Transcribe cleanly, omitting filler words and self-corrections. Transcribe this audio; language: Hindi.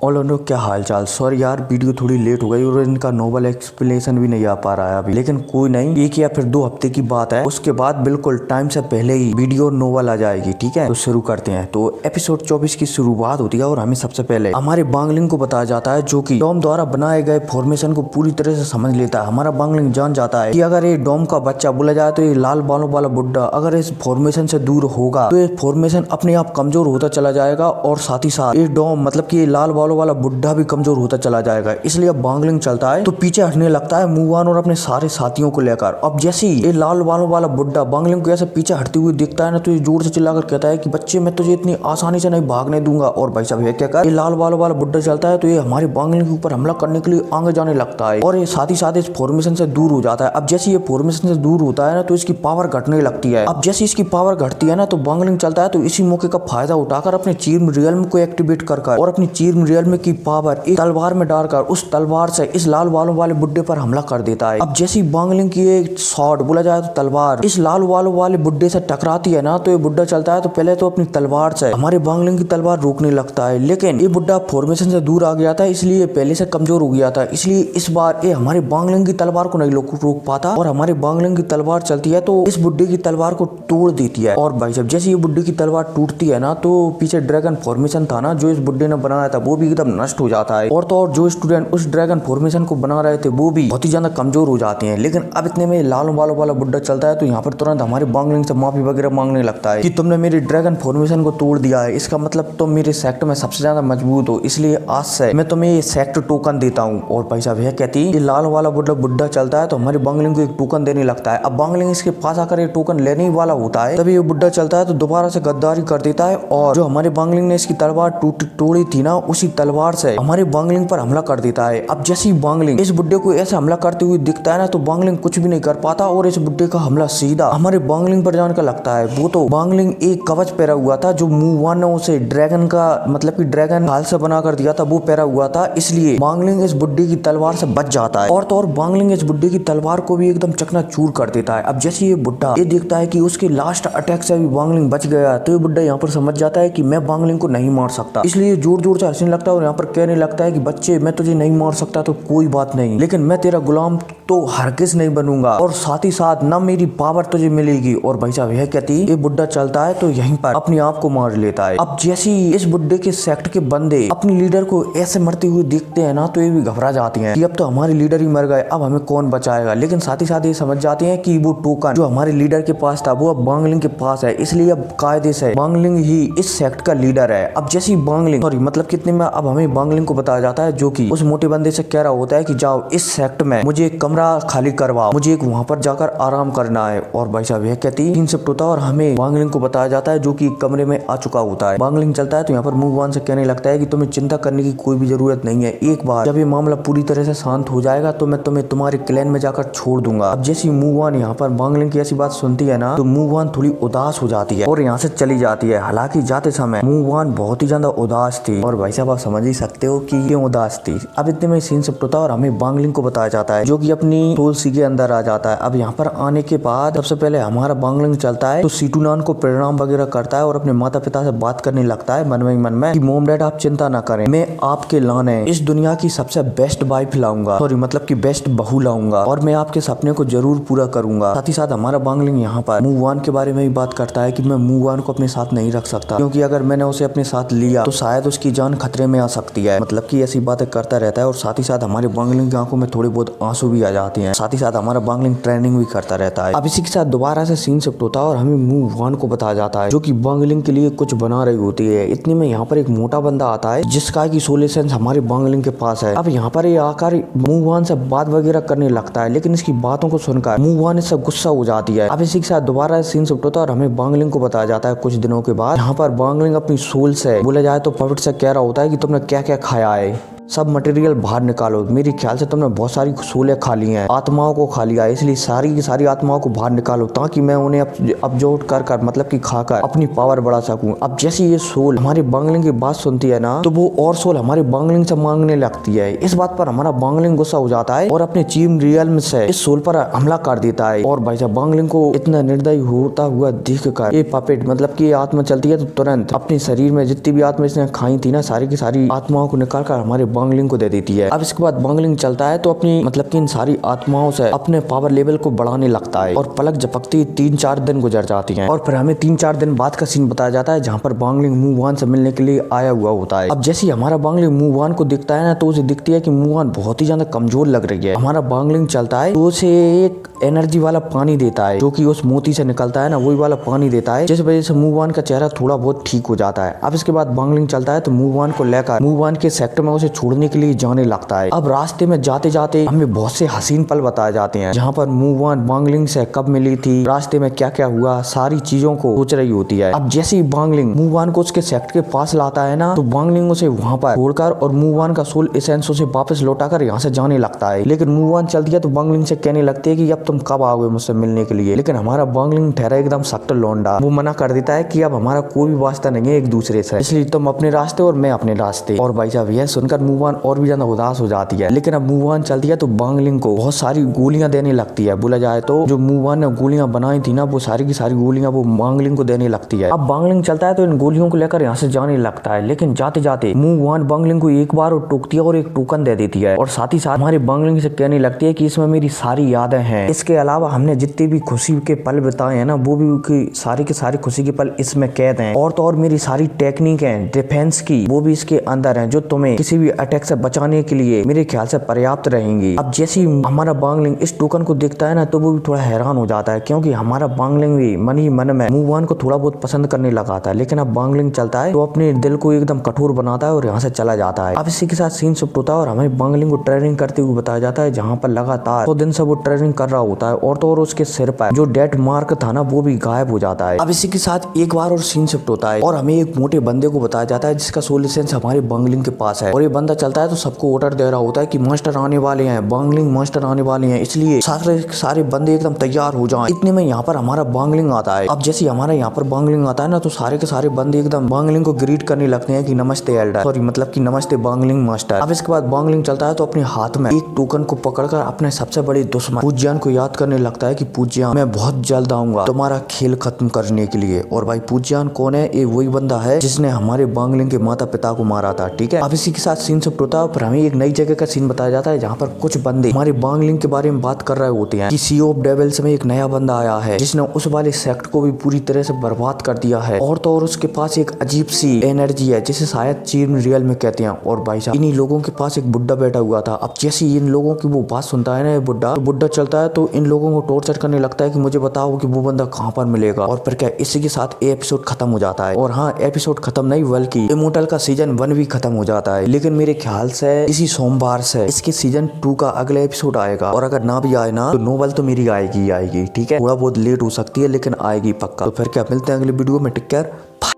और लोगों क्या हाल चाल। सॉरी यार वीडियो थोड़ी लेट हो गई और इनका नोबल एक्सप्लेनेशन भी नहीं आ पा रहा है अभी, लेकिन कोई नहीं, एक या फिर 2 हफ्ते की बात है, उसके बाद बिल्कुल टाइम से पहले ही वीडियो नोबल आ जाएगी। ठीक है, तो शुरू करते हैं। तो एपिसोड 24 की शुरुआत होती है और हमें सबसे पहले हमारे बांगलिंग को बताया जाता है, जो कि डॉम द्वारा बनाए गए फॉर्मेशन को पूरी तरह से समझ लेता है। हमारा बांगलिंग जान जाता है कि अगर ये डॉम का बच्चा बोला जाए तो ये लाल बालों वाला बुड्ढा अगर इस फॉर्मेशन से दूर होगा तो ये फॉर्मेशन अपने आप कमजोर होता चला जाएगा और साथ ही साथ ये डॉम मतलब कि ये लाल बालों वाला बुड्ढा भी कमजोर होता चला जाएगा। इसलिए अब बांगलिंग चलता है तो पीछे हटने लगता है मूवान और अपने सारे साथियों को लेकर। अब जैसे ही ये लाल बालों वाला बुड्ढा बांगलिंग को ऐसे पीछे हटते हुए दिखता है ना, तो ये जोर से चिल्लाकर कहता है कि बच्चे मैं तुझे इतनी आसानी से नहीं भागने दूंगा। और भाई साहब क्या कर ये लाल बालों वाला बुड्ढा चलता है तो ये हमारे बांगलिंग के ऊपर हमला करने के लिए आगे जाने लगता है और ये साथ ही साथ इस फॉर्मेशन से दूर हो जाता है। अब जैसे ये फॉर्मेशन से दूर होता है ना तो इसकी पावर घटने लगती है। अब जैसे इसकी पावर घटती है ना तो बांगलिंग चलता है तो इसी मौके का फायदा उठाकर अपने चीर्म रियल्म को एक्टिवेट कर और अपनी चीर्म रियल्म की पावर एक तलवार में डालकर उस तलवार से इस लाल बालों वाले बुड्ढे पर हमला कर देता है। अब जैसी बांगलिंग की एक शॉट बोला जाए तो तलवार इस लाल बालों वाले बुड्ढे से टकराती है ना, तो ये बुड्ढा चलता है तो पहले तो अपनी तलवार से हमारे बांगलिंग की तलवार रोकने लगता है, लेकिन ये बुड्ढा फॉर्मेशन से दूर आ गया था, इसलिए पहले से कमजोर हो गया था। इसलिए इस बार ये हमारे बांगलिंग की तलवार को नहीं रोक पाता और हमारे बांगलिंग की तलवार चलती है तो इस बुड्ढे की तलवार को तोड़ देती है। और भाई साहब जैसे ये बुड्ढे की तलवार टूटती है ना तो पीछे ड्रैगन फॉर्मेशन था ना जो इस बुड्ढे ने बनाया था वो भी एकदम नष्ट हो जाता है। और तो और जो स्टूडेंट उस ड्रैगन फॉर्मेशन को बना रहे थे वो भी बहुत ही ज्यादा कमजोर हो जाते हैं। लेकिन अब इतने में लाल बालों वाला बुड्ढा चलता है तो यहाँ पर तुरंत हमारे बांगलिंग से माफी वगैरह मांगने लगता है कि तुमने मेरी ड्रैगन फॉर्मेशन को तोड़ दिया है, इसका मतलब तुम मेरे सेक्टर में सबसे ज्यादा मजबूत हो, इसलिए आज से मैं तुम्हें ये सेक्टर टोकन देता हूँ। और भाई साहब यह कहती है लाल वाला बुड्ढा चलता है तो हमारे बांगलिंग को एक टोकन देने लगता है। अब बांगलिंग इसके पास आकर ये टोकन लेने ही वाला होता है, तभी ये बुड्ढा चलता है तो दोबारा से गद्दारी कर देता है और जो हमारे बांगलिंग ने इसकी तलवार तोड़ी थी ना उसी तलवार से हमारे बांगलिंग पर हमला कर देता है। अब जैसे ही बांगलिंग इस बुड्ढे को ऐसे हमला करते हुए दिखता है ना तो बांगलिंग कुछ भी नहीं कर पाता और इस बुड्ढे का हमला सीधा हमारे बांगलिंग पर जाने का लगता है। वो तो बांगलिंग एक कवच पहरा हुआ था जो मूवान ने उसे ड्रैगन का मतलब कि ड्रैगन खाल से बना कर दिया था, वो पहरा हुआ था, इसलिए बांगलिंग इस बुड्ढे की तलवार से बच जाता है। और तो और बांगलिंग इस बुड्ढे की तलवार को भी एकदम चकनाचूर कर देता है। अब जैसे ये बुड्ढा ये देखता है कि उसके लास्ट अटैक से भी बांगलिंग बच गया तो ये बुड्ढा यहाँ पर समझ जाता है कि मैं बांगलिंग को नहीं मार सकता, इसलिए जोर जोर से हंसने लगता है और यहाँ पर कहने लगता है कि बच्चे मैं तुझे नहीं मार सकता तो कोई बात नहीं, लेकिन मैं तेरा गुलाम तो हरगिज नहीं बनूंगा और साथ ही साथ ना मेरी पावर तुझे मिलेगी। और भाई साहब यह कहती ये बुड्ढा चलता है तो यहीं पर अपने आप को मार लेता है। अब जैसे ही इस बुड्ढे के सेक्ट के बंदे अपने लीडर को ऐसे मरते हुए देखते हैं ना तो ये भी घबरा जाते हैं कि अब तो हमारे लीडर ही मर गए, अब हमें कौन बचाएगा। लेकिन साथ ही साथ ये समझ जाते हैं कि वो टोकन जो हमारे लीडर के पास था वो अब बांगलिंग के पास है, इसलिए अब कायदे से बांगलिंग ही इस सेक्ट का लीडर है। अब जैसी बांगलिंग सॉरी मतलब कितने में अब हमें बांगलिंग को बताया जाता है जो कि उस मोटे बंदे से कह रहा होता है कि जाओ इस सेक्ट में मुझे एक कमरा खाली करवाओ, मुझे एक वहां पर जाकर आराम करना है। और भाई साहब यह कहती तीन शिफ्ट होता है और हमें बांगलिंग को बताया जाता है जो कि कमरे में आ चुका होता है। बांगलिंग चलता है तो यहाँ पर मूवान से कहने लगता है कि तुम्हें चिंता करने की कोई भी जरूरत नहीं है, एक बार जब ये मामला पूरी तरह से शांत हो जाएगा तो मैं तुम्हें तुम्हारे क्लैन में जाकर छोड़ दूंगा। अब जैसी मूवान यहाँ पर बांगलिंग की ऐसी बात सुनती है ना तो मूवान थोड़ी उदास हो जाती है और यहाँ से चली जाती है। हालांकि जाते समय मूवान बहुत ही ज्यादा उदास थी और भाई साहब आप समझ ही सकते हो कि क्यों उदास थी। अब इतने में सीन शिफ्ट होता है और हमें बांगलिंग को बताया जाता है जो कि अपनी तुलसी के अंदर आ जाता है। अब यहाँ पर आने के बाद सबसे पहले हमारा बांगलिंग चलता है तो सीटूनान को प्रणाम वगैरह करता है और अपने माता पिता से बात करने लगता है मन में कि मोम डैड आप चिंता ना करें, मैं आपके लाने इस दुनिया की सबसे बेस्ट वाइफ लाऊंगा, सॉरी मतलब की बेस्ट बहू लाऊंगा और मैं आपके सपने को जरूर पूरा करूंगा। साथ ही साथ हमारा बांगलिंग यहाँ पर मूवान के बारे में भी बात करता है कि मैं मूवान को अपने साथ नहीं रख सकता क्योंकि अगर मैंने उसे अपने साथ लिया तो शायद उसकी जान खतरे में आ सकती है, मतलब की ऐसी बातें करता रहता है। और साथ ही साथ हमारे बांगलिंग की आंखों में थोड़े बहुत आंसू भी आ जाते हैं। साथ ही साथ हमारा बांगलिंग ट्रेनिंग भी करता रहता है। अब इसी के साथ दोबारा से सीन शिफ्ट होता है और हमें मूवान को बताया जाता है जो कि बांगलिंग के लिए कुछ बना रही होती है। इतने में यहाँ पर एक मोटा बंदा आता है जिसका की सोल्यूशन हमारे बांगलिंग के पास है। अब यहाँ पर ये आकर मूवान से बात वगैरह करने लगता है, लेकिन इसकी बातों को सुनकर मूवान इससे गुस्सा हो जाती है। अब इसी के साथ दोबारा सीन शिफ्ट होता है और हमें बांगलिंग को बताया जाता है कुछ दिनों के बाद यहाँ पर बांगलिंग अपनी सोल से बोला जाए तो पवित्र से कह रहा होता है कि तुमने क्या क्या खाया है। सब मटेरियल बाहर निकालो। मेरे ख्याल से तुमने बहुत सारी सोलें खा ली हैं, आत्माओं को खा लिया है, इसलिए सारी की सारी आत्माओं को बाहर निकालो ताकि मैं उन्हें अब्जॉर्ब कर मतलब कि खाकर अपनी पावर बढ़ा सकूं। अब जैसे ये सोल हमारे बांगलिंग की बात सुनती है ना, तो वो और सोल हमारे बांगलिंग से मांगने लगती है। इस बात पर हमारा बांगलिंग गुस्सा हो जाता है और अपने चीम रियल्म से इस सोल पर हमला कर देता है। और भाई साहब बांगलिंग को इतना निर्दयी होता हुआ देखकर ये पपेट मतलब कि आत्मा चलती है तो तुरंत अपने शरीर में जितनी भी आत्मा इसने खाई थी ना, सारी की सारी आत्माओं को निकाल कर हमारे बांगलिंग को दे देती है। अब इसके बाद बांगलिंग चलता है तो अपनी मतलब कि इन सारी आत्माओं से अपने पावर लेवल को बढ़ाने लगता है और पलक झपकती 3-4 दिन गुजर जाती हैं और फिर हमें 3-4 दिन बाद का सीन बताया जाता है जहाँ पर बांगलिंग मूवान से मिलने के लिए आया हुआ होता है। अब जैसे ही हमारा बांगलिंग मूवान को दिखता है ना, तो उसे दिखती है कि मूवान बहुत ही ज्यादा कमजोर लग रही है। हमारा बांगलिंग चलता है तो उसे एक एनर्जी वाला पानी देता है जो कि उस मोती से निकलता है ना, वही वाला पानी देता है, जिस वजह से मूवान का चेहरा थोड़ा बहुत ठीक हो जाता है। अब इसके बाद बांगलिंग चलता है तो मूवान को लेकर मूवान के सेक्टर में उसे छोड़ने के लिए जाने लगता है। अब रास्ते में जाते जाते हमें बहुत से हसीन पल बताए जाते हैं जहाँ पर मूवान बांगलिंग से कब मिली थी, रास्ते में क्या क्या हुआ, सारी चीजों को सोच रही होती है। अब जैसे ही बांगलिंग मूवान को उसके सेक्टर के पास लाता है ना, तो बांगलिंग उसे वहाँ पर छोड़कर और मूवान का सोल एसेंस उसे वापस लौटाकर यहाँ से जाने लगता है। लेकिन मूवान चलती है तो बांगलिंग से कहने लगती है कि अब तुम कब आओगे मुझसे मिलने के लिए। लेकिन हमारा बांगलिंग ठहरा एकदम सख्त लौंडा, वो मना कर देता है कि अब हमारा कोई भी वास्ता नहीं है एक दूसरे से, इसलिए तुम अपने रास्ते और मैं अपने रास्ते। और भाई साहब यह सुनकर मूवान और भी ज्यादा उदास हो जाती है। लेकिन अब मूवान चलती है तो बांगलिंग को बहुत सारी गोलियां देने लगती है। बोला जाए तो जो मूवान ने गोलियां बनाई थी ना, वो सारी की सारी गोलियां वो बांगलिंग को देने लगती है। अब बांगलिंग चलता है तो इन गोलियों को लेकर यहाँ से जाने लगता है। लेकिन जाते जाते मूवान बांगलिंग को एक बार और टोकती है और एक टोकन दे देती है और साथ ही साथ हमारी बांगलिंग से कहने लगती है कि इसमें मेरी सारी यादें हैं। इसके अलावा हमने जितने भी खुशी के पल बिताए हैं ना, वो भी सारी के सारी खुशी के पल इसमें कैद हैं। और तो और मेरी सारी टेक्निक है डिफेंस की, वो भी इसके अंदर है, जो तुम्हें किसी भी अटैक से बचाने के लिए मेरे ख्याल से पर्याप्त रहेंगी। अब जैसे ही हमारा बांगलिंग इस टोकन को देखता है ना, तो वो भी थोड़ा हैरान हो जाता है क्योंकि हमारा बांगलिंग भी मन ही मन में मूवान को थोड़ा बहुत पसंद करने लगा था। लेकिन अब बांगलिंग चलता है तो अपने दिल को एकदम कठोर बनाता है और यहाँ से चला जाता है। अब इसी के साथ सीन शिफ्ट होता है और हमें बांगलिंग को ट्रेनिंग करते हुए बताया जाता है जहाँ पर लगातार 100 दिन से वो ट्रेनिंग कर रहा होता है। और तो और उसके सिर पर जो डेड मार्क था ना, वो भी गायब हो जाता है। अब इसी के साथ एक बार और सीन शिफ्ट होता है और हमें एक मोटे बंदे को बताया जाता है जिसका सोल एसेंस हमारे बांगलिंग के पास है। और ये बंदा चलता है तो सबको ऑर्डर दे रहा होता है कि मास्टर आने वाले हैं, बांगलिंग मास्टर आने वाले हैं, इसलिए सारे बंदे एकदम तैयार हो जाएं। इतने में यहाँ पर हमारा बांगलिंग आता है। अब जैसे हमारा यहाँ पर बांगलिंग आता है ना, तो सारे के सारे बंदे एकदम बांगलिंग को ग्रीट करने लगते हैं कि नमस्ते एल्डर, सॉरी मतलब कि नमस्ते बांगलिंग मास्टर। अब इसके बाद बांगलिंग चलता है तो अपने हाथ में एक टोकन को पकड़कर अपने सबसे बड़े दुश्मन पूज्यान को याद करने लगता है कि पूज्यान मैं बहुत जल्द आऊंगा तुम्हारा खेल खत्म करने के लिए। और भाई पूज्यान कौन है? ये वही बंदा है जिसने हमारे बांगलिंग के माता पिता को मारा था। ठीक है, अब इसी के साथ सीन शिफ्ट होता है पर हमें एक नई जगह का सीन बताया जाता है जहाँ पर कुछ बंदे हमारे बांगलिंग के बारे में बात कर रहे होते हैं कि सी ऑफ डेविल्स में एक नया बंदा आया है जिसने उस वाले सेक्ट को भी पूरी तरह से बर्बाद कर दिया है। और तो और उसके पास एक अजीब सी एनर्जी है जिसे शायद चीन रियल में कहते हैं। और भाई साहब इन्हीं लोगों के पास एक बुड्ढा बैठा हुआ था। अब जैसे इन लोगों की वो बात सुनता है ना ये बुड्ढा, तो बुड्ढा चलता है तो इन लोगों को टॉर्चर करने लगता है कि मुझे बताओ कि वो बंदा कहाँ पर मिलेगा। और फिर क्या इसी के साथ एपिसोड खत्म हो जाता है। और हाँ, एपिसोड खत्म नहीं बल्कि इमोर्टल का सीजन 1 भी खत्म हो जाता है। लेकिन मेरे ख्याल से इसी सोमवार से इसके सीजन 2 का अगला एपिसोड आएगा। और अगर ना भी आए ना तो नोवेल तो मेरी आएगी। ठीक है, थोड़ा बहुत लेट हो सकती है लेकिन आएगी पक्का। तो फिर क्या, मिलते हैं अगले वीडियो में। Take care.